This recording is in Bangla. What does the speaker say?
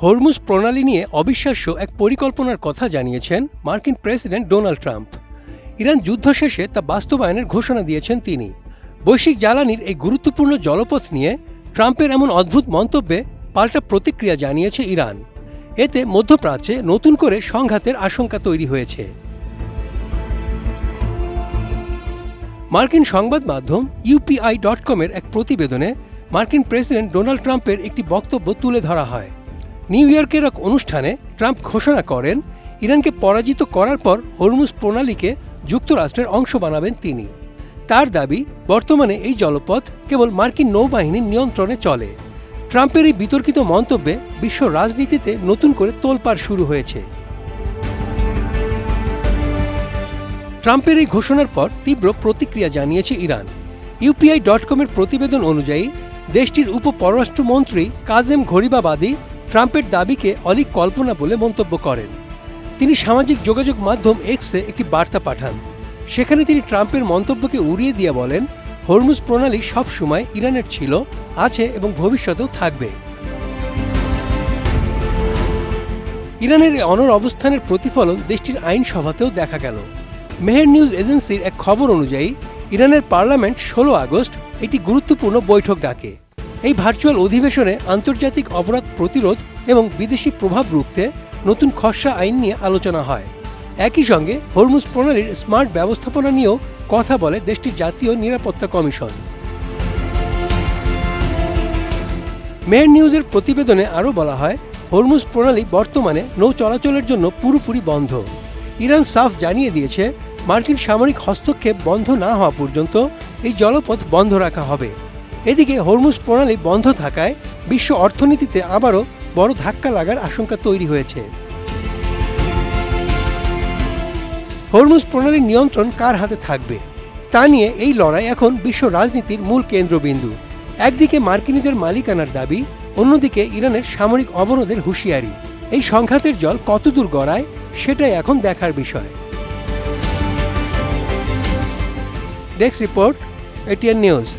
হরমুজ প্রণালী নিয়ে অবিশ্বাস্য এক পরিকল্পনার কথা জানিয়েছেন মার্কিন প্রেসিডেন্ট ডোনাল্ড ট্রাম্প। ইরান যুদ্ধ শেষে তা বাস্তবায়নের ঘোষণা দিয়েছেন তিনি। বৈশ্বিক জ্বালানির এই গুরুত্বপূর্ণ জলপথ নিয়ে ট্রাম্পের এমন অদ্ভুত মন্তব্যে পাল্টা প্রতিক্রিয়া জানিয়েছে ইরান। এতে মধ্যপ্রাচ্যে নতুন করে সংঘাতের আশঙ্কা তৈরি হয়েছে। মার্কিন সংবাদ মাধ্যম UPI.com-এর এক প্রতিবেদনে মার্কিন প্রেসিডেন্ট ডোনাল্ড ট্রাম্পের একটি বক্তব্য তুলে ধরা হয়। নিউ ইয়র্কের এক অনুষ্ঠানে ট্রাম্প ঘোষণা করেন, ইরানকে পরাজিত করার পর হরমুজ প্রণালীকে যুক্তরাষ্ট্রের অংশ বানাবেন তিনি। তার দাবি, বর্তমানে এই জলপথ কেবল মার্কিন নৌবাহিনীর নিয়ন্ত্রণে চলে। ট্রাম্পের এই বিতর্কিত মন্তব্যে বিশ্ব রাজনীতিতে নতুন করে তোলপাড় শুরু হয়েছে। ট্রাম্পের এই ঘোষণার পর তীব্র প্রতিক্রিয়া জানিয়েছে ইরান। UPI.com-এর প্রতিবেদন অনুযায়ী দেশটির উপপররাষ্ট্রমন্ত্রী কাজেম ঘরিবাবাদী ট্রাম্পের দাবিকে অলীক কল্পনা বলে মন্তব্য করেন। তিনি সামাজিক যোগাযোগ মাধ্যম এক্সে একটি বার্তা পাঠান। সেখানে তিনি ট্রাম্পের মন্তব্যকে উড়িয়ে দিয়ে বলেন, হরমুজ প্রণালী সবসময় ইরানের ছিল, আছে এবং ভবিষ্যতেও থাকবে। ইরানের এই অনড় অবস্থানের প্রতিফলন দেশটির আইনসভাতেও দেখা গেল। মেহের নিউজ এজেন্সির এক খবর অনুযায়ী ইরানের পার্লামেন্ট 16 আগস্ট একটি গুরুত্বপূর্ণ বৈঠক ডাকে। এই ভার্চুয়াল অধিবেশনে আন্তর্জাতিক অপরাধ প্রতিরোধ এবং বিদেশি প্রভাব রুখতে নতুন খসড়া আইন নিয়ে আলোচনা হয়। একই সঙ্গে হরমুজ প্রণালীর স্মার্ট ব্যবস্থাপনা নিয়েও কথা বলে দেশটির জাতীয় নিরাপত্তা কমিশন। মেহের নিউজের প্রতিবেদনে আরও বলা হয়, হরমুজ প্রণালী বর্তমানে নৌ চলাচলের জন্য পুরোপুরি বন্ধ। ইরান সাফ জানিয়ে দিয়েছে, মার্কিন সামরিক হস্তক্ষেপ বন্ধ না হওয়া পর্যন্ত এই জলপথ বন্ধ রাখা হবে। এদিকে হরমুজ প্রণালী বন্ধ থাকায় বিশ্ব অর্থনীতিতে আবারও বড় ধাক্কা লাগার আশঙ্কা তৈরি হয়েছে। হরমুজ প্রণালীর নিয়ন্ত্রণ কার হাতে থাকবে তা নিয়ে এই লড়াই এখন বিশ্ব রাজনীতির মূল কেন্দ্রবিন্দু। একদিকে মার্কিনীদের মালিকানার দাবি, অন্যদিকে ইরানের সামরিক অবরোধের হুঁশিয়ারি। এই সংঘাতের জল কতদূর গড়ায় সেটাই এখন দেখার বিষয়। Desk report, ATN news.